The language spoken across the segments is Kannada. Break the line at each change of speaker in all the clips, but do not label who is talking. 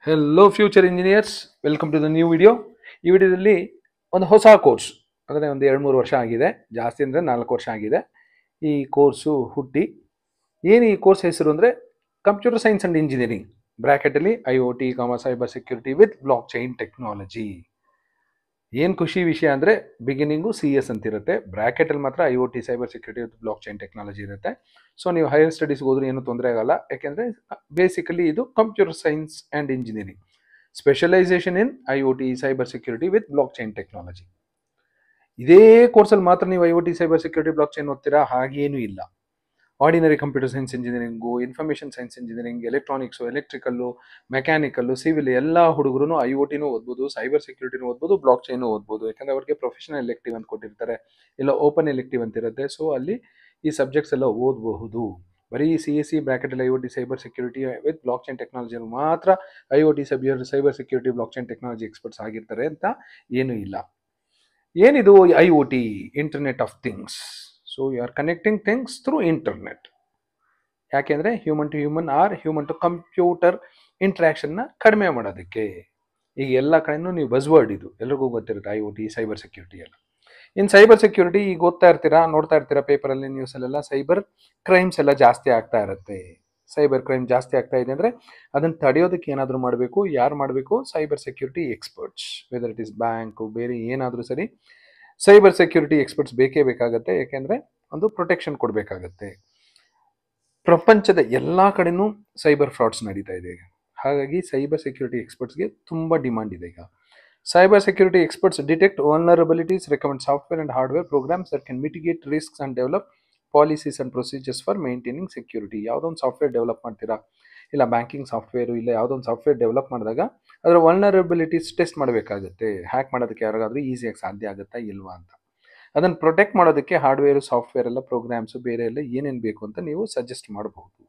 Hello future engineers, welcome to the new video. ಈ ವಿಡಿಯೋದಲ್ಲಿ ಒಂದು ಹೊಸ ಕೋರ್ಸ್, ಅಂದರೆ ಒಂದು 2-3 ವರ್ಷ ಆಗಿದೆ, ಜಾಸ್ತಿ ಅಂದರೆ 4 ವರ್ಷ ಆಗಿದೆ ಈ ಕೋರ್ಸು ಹುಟ್ಟಿ. ಏನು ಈ ಕೋರ್ಸ್ ಹೆಸರು ಅಂದರೆ ಕಂಪ್ಯೂಟರ್ ಸೈನ್ಸ್ ಆ್ಯಂಡ್ ಇಂಜಿನಿಯರಿಂಗ್, ಬ್ರ್ಯಾಕೆಟಲ್ಲಿ IoT, cyber security with blockchain technology. ಏನು ಖುಷಿ ವಿಷಯ ಅಂದರೆ ಬಿಗಿನಿಂಗು CS ಅಂತಿರುತ್ತೆ, ಬ್ರ್ಯಾಕೆಟಲ್ಲಿ ಮಾತ್ರ IoT, cyber security with blockchain technology ಇರುತ್ತೆ. ಸೊ ನೀವು ಹೈಯರ್ ಸ್ಟಡೀಸ್ಗೆ ಹೋದ್ರೂ ಏನೂ ತೊಂದರೆ ಆಗಲ್ಲ, ಯಾಕೆಂದರೆ ಬೇಸಿಕಲಿ ಇದು computer science and engineering, specialisation in IoT, cyber security with blockchain technology. ಇದೇ ಕೋರ್ಸಲ್ಲಿ ಮಾತ್ರ ನೀವು IoT, cyber security, blockchain ಓದ್ತೀರಾ ಹಾಗೇನೂ ಇಲ್ಲ. Ordinary computer science engineering, information science engineering, electronics, electrical, mechanical, civil ಎಲ್ಲ ಹುಡುಗರು IoTನೂ ಓದ್ಬೋದು, ಸೈಬರ್ ಸೆಕ್ಯೂರಿಟಿನೂ ಓದ್ಬೋದು, ಬ್ಲಾಕ್ ಚೈನು ಓದ್ಬೋದು. ಯಾಕಂದರೆ ಅವ್ರಿಗೆ ಪ್ರೊಫೆಷನಲ್ ಎಲೆಕ್ಟಿವ್ ಅಂತ ಕೊಟ್ಟಿರ್ತಾರೆ, ಇಲ್ಲ ಓಪನ್ ಎಲೆಕ್ಟಿವ್ ಅಂತ ಇರುತ್ತೆ. ಸೊ ಅಲ್ಲಿ ಈ ಸಬ್ಜೆಕ್ಟ್ಸ್ ಎಲ್ಲ ಓದಬಹುದು. ಬರೀ CSC ಬ್ರ್ಯಾಕೆಟಲ್ಲಿ IoT, cyber security with blockchain technology ಮಾತ್ರ IoT, cyber security, blockchain technology experts ಆಗಿರ್ತಾರೆ ಅಂತ ಏನೂ ಇಲ್ಲ. ಏನಿದು IoT? Internet of things. So you are connecting things through internet. ಯಾಕೆಂದರೆ human to human or human to computer ಇಂಟ್ರ್ಯಾಕ್ಷನ್ನ ಕಡಿಮೆ ಮಾಡೋದಕ್ಕೆ. ಈಗ ಎಲ್ಲ ಕಡೆಯೂ ನೀವು ಬಸ್ವರ್ಡ್, ಇದು ಎಲ್ರಿಗೂ ಗೊತ್ತಿರುತ್ತೆ, IoT, ಸೈಬರ್ ಸೆಕ್ಯೂರಿಟಿ ಎಲ್ಲ. ಇನ್ನು ಸೈಬರ್ ಸೆಕ್ಯೂರಿಟಿ ಈಗ ಓದ್ತಾ ಇರ್ತೀರಾ, ನೋಡ್ತಾ ಇರ್ತೀರಾ ಪೇಪರಲ್ಲಿ, ನ್ಯೂಸಲ್ಲೆಲ್ಲ ಸೈಬರ್ ಕ್ರೈಮ್ಸ್ ಎಲ್ಲ ಜಾಸ್ತಿ ಆಗ್ತಾ ಇರುತ್ತೆ. ಸೈಬರ್ ಕ್ರೈಮ್ ಜಾಸ್ತಿ ಆಗ್ತಾ ಇದೆ ಅಂದರೆ ಅದನ್ನು ತಡೆಯೋದಕ್ಕೆ ಏನಾದರೂ ಮಾಡಬೇಕು. ಯಾರು ಮಾಡಬೇಕು? Cyber security experts. Whether it is bank, ಬೇರೆ ಏನಾದರೂ ಸರಿ, ಸೈಬರ್ ಸೆಕ್ಯೂರಿಟಿ ಎಕ್ಸ್ಪರ್ಟ್ಸ್ ಬೇಕೇ ಬೇಕಾಗುತ್ತೆ. ಯಾಕೆಂದರೆ ಒಂದು ಪ್ರೊಟೆಕ್ಷನ್ ಕೊಡಬೇಕಾಗತ್ತೆ. ಪ್ರಪಂಚದ ಎಲ್ಲ ಕಡೆನೂ ಸೈಬರ್ ಫ್ರಾಡ್ಸ್ ನಡೀತಾ ಇದೆ ಈಗ. ಹಾಗಾಗಿ ಸೈಬರ್ ಸೆಕ್ಯೂರಿಟಿ ಎಕ್ಸ್ಪರ್ಟ್ಸ್ಗೆ ತುಂಬ ಡಿಮಾಂಡ್ ಇದೆ ಈಗ. Cyber security experts detect vulnerabilities, recommend software and hardware programs that can mitigate risks and develop policies and procedures for maintaining security. ಯಾವುದೋ ಒಂದು ಸಾಫ್ಟ್ವೇರ್ ಡೆವಲಪ್ ಮಾಡ್ತೀರಾ, ಇಲ್ಲ ಬ್ಯಾಂಕಿಂಗ್ ಸಾಫ್ಟ್ವೇರು, ಇಲ್ಲ ಯಾವುದೋ ಒಂದು ಸಾಫ್ಟ್ವೇರ್ ಡೆವಲಪ್ ಮಾಡಿದಾಗ ಅದರ ವಲ್ನರಬಿಲಿಟೀಸ್ ಟೆಸ್ಟ್ ಮಾಡಬೇಕಾಗುತ್ತೆ. ಹ್ಯಾಕ್ ಮಾಡೋದಕ್ಕೆ ಯಾರಿಗಾದರೂ ಈಸಿಯಾಗಿ ಸಾಧ್ಯ ಆಗುತ್ತಾ ಇಲ್ವಾ ಅಂತ. ಅದನ್ನು ಪ್ರೊಟೆಕ್ಟ್ ಮಾಡೋದಕ್ಕೆ ಹಾರ್ಡ್ವೇರು, ಸಾಫ್ಟ್ವೇರ್ ಎಲ್ಲ, ಪ್ರೋಗ್ರಾಮ್ಸು, ಬೇರೆ ಎಲ್ಲ ಏನೇನು ಬೇಕು ಅಂತ ನೀವು ಸಜೆಸ್ಟ್ ಮಾಡಬಹುದು.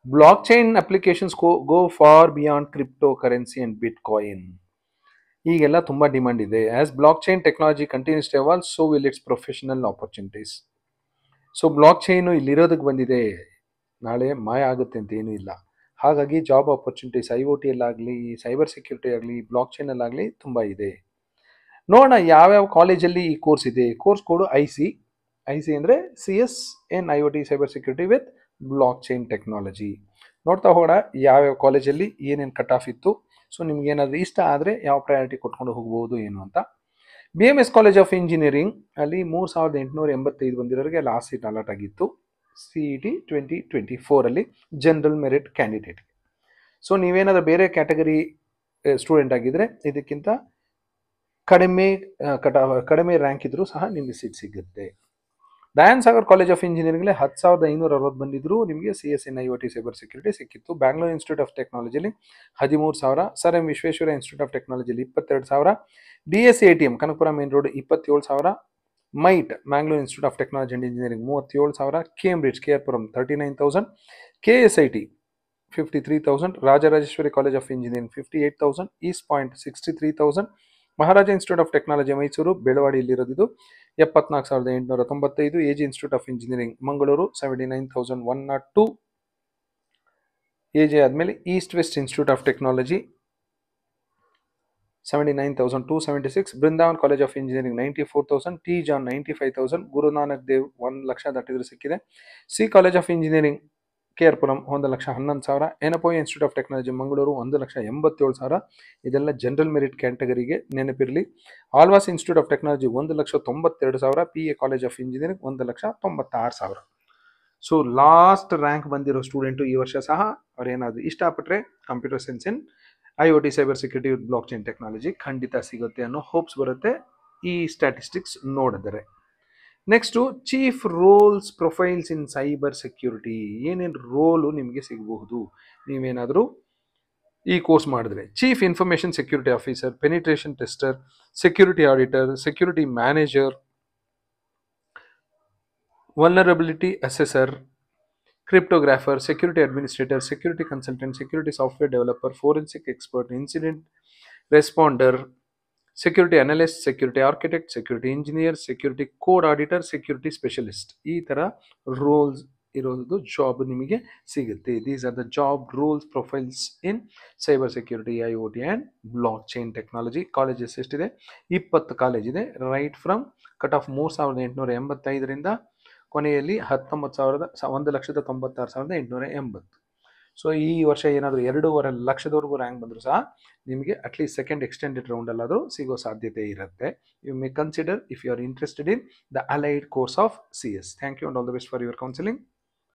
Blockchain applications go far beyond cryptocurrency and bitcoin. ಈಗೆಲ್ಲ ತುಂಬ ಡಿಮಾಂಡ್ ಇದೆ. As blockchain technology continues to evolve, so will its professional opportunities. So blockchain ಇಲ್ಲಿರೋದಕ್ಕೆ ಬಂದಿದೆ, ನಾಳೆ ಮಾಯ ಆಗುತ್ತೆ ಅಂತ ಏನೂ ಇಲ್ಲ. ಹಾಗಾಗಿ ಜಾಬ್ ಆಪರ್ಚುನಿಟೀಸ್ IoTಯಲ್ಲಾಗಲಿ, ಸೈಬರ್ ಸೆಕ್ಯೂರಿಟಿ ಆಗಲಿ, ಬ್ಲಾಕ್ ಚೈನಲ್ಲಾಗಲಿ ತುಂಬ ಇದೆ. ನೋಡೋಣ ಯಾವ್ಯಾವ ಕಾಲೇಜಲ್ಲಿ ಈ ಕೋರ್ಸ್ ಇದೆ. ಕೋರ್ಸ್ ಕೋಡು IC ಅಂದರೆ CS in IoT, cyber security with blockchain technology. ನೋಡ್ತಾ ಹೋಗೋಣ ಯಾವ್ಯಾವ ಕಾಲೇಜಲ್ಲಿ ಏನೇನು ಕಟ್ ಆಫ್ ಇತ್ತು. ಸೊ ನಿಮ್ಗೆ ಏನಾದರೂ ಇಷ್ಟ ಆದರೆ ಯಾವ ಪ್ರಯಾರಿಟಿ ಕೊಟ್ಕೊಂಡು ಹೋಗ್ಬೋದು ಏನು ಅಂತ. BMS ಕಾಲೇಜ್ ಆಫ್ ಇಂಜಿನಿಯರಿಂಗ್ ಅಲ್ಲಿ 3885 ಬಂದಿರೋರಿಗೆ ಲಾಸ್ಟ್ ಸೀಟ್ ಅಲಾಟ್ ಆಗಿತ್ತು CET 2024 general merit candidate. So ನೀವೇನಾದರೂ ಬೇರೆ ಕ್ಯಾಟಗರಿ ಸ್ಟೂಡೆಂಟ್ ಆಗಿದ್ದರೆ ಇದಕ್ಕಿಂತ ಕಡಿಮೆ ರ್ಯಾಂಕ್ ಇದ್ರೂ ಸಹ ನಿಮಗೆ ಸೀಟ್ ಸಿಗುತ್ತೆ. ದಯಾನ್ ಸಾಗರ್ ಕಾಲೇಜ್ ಆಫ್ ಇಂಜಿನಿಯರಿಂಗ್ಲಿ 10,560 ಬಂದಿದ್ರು, ನಿಮಗೆ CS in IoT, cyber security ಸಿಕ್ಕಿತ್ತು. ಬ್ಯಾಂಗ್ಳೂರ್ ಇನ್ಸ್ಟಿಟ್ಯೂಟ್ ಆಫ್ ಟೆಕ್ನಾಲಜಿಲಿ 13,000, sir M Visvesvara institute of ಟೆಕ್ನಾಲಜಿಲಿ 22,000, DSC ATM Kanakapura main road 27,000, MITE Mangalore institute of technology and engineering 37,000, Cambridge KR Puram 39,000, KSIT 53,000, Rajarajeshwari college of engineering 58,000, east point 63,000, Maharaja institute of technology Mysuru ಬೆಳವಾಡಿಯಲ್ಲಿರೋದು 74,895, AG institute of engineering Mangaluru 79,102, AG ಆದಮೇಲೆ east west institute of technology 79,276, Brindavan college of engineering 94,000, T John 95,000, Gurunanak Dev 1 ಲಕ್ಷ ದಾಟಿದ್ರೆ ಸಿಕ್ಕಿದೆ. C college of engineering KR Puram 1,11,000, Yenepoya institute of technology Mangaluru 1,87,000. ಇದೆಲ್ಲ ಜನರಲ್ ಮೆರಿಟ್ ಕ್ಯಾಟಗರಿಗೆ ನೆನಪಿರಲಿ. Alva's institute of technology 1,92,000, PA college of engineering 1,96,000. So last rank ಬಂದಿರೋ ಸ್ಟೂಡೆಂಟು ಈ ವರ್ಷ ಸಹ ಅವ್ರೇನಾದರೂ ಇಷ್ಟಪಟ್ಟರೆ computer science in IoT, cyber security with blockchain technology ಖಂಡಿತ ಸಿಗುತ್ತೆ ಅನ್ನೋ ಹೋಪ್ಸ್ ಬರುತ್ತೆ ಈ ಸ್ಟ್ಯಾಟಿಸ್ಟಿಕ್ಸ್ ನೋಡಿದರೆ. Next chief roles profiles in cyber security. ಏನೇನು ರೋಲು ನಿಮಗೆ ಸಿಗಬಹುದು ನೀವೇನಾದರೂ ಈ ಕೋರ್ಸ್ ಮಾಡಿದ್ರೆ. Chief information security officer, penetration tester, security auditor, security manager, vulnerability assessor, cryptographer, security administrator, security consultant, security software developer, forensic expert, incident responder, security analyst, security architect, security engineer, security code auditor, security specialist. ಈ ಥರ ರೋಲ್ಸ್ ಇರೋದು ಜಾಬ್ ನಿಮಗೆ ಸಿಗುತ್ತೆ. These are the job rolls profiles in cyber security, IoT and blockchain technology. Colleges ಎಷ್ಟಿದೆ? 20 ಕಾಲೇಜ್ ಇದೆ. ರೈಟ್ ಫ್ರಮ್ ಕಟ್ ಆಫ್ 3885ರಿಂದ ಕೊನೆಯಲ್ಲಿ 1,96,880. ಸೊ ಈ ವರ್ಷ ಏನಾದರೂ 2.5 ಲಕ್ಷದವರೆಗೂ ರ್ಯಾಂಕ್ ಬಂದರೂ ಸಹ ನಿಮಗೆ ಅಟ್ಲೀಸ್ಟ್ ಸೆಕೆಂಡ್ ಎಕ್ಸ್ಟೆಂಡೆಡ್ ರೌಂಡಲ್ಲಾದರೂ ಸಿಗೋ ಸಾಧ್ಯತೆ ಇರುತ್ತೆ. You may consider if you are interested in the allied course of CS. Thank you and all the best for your counselling.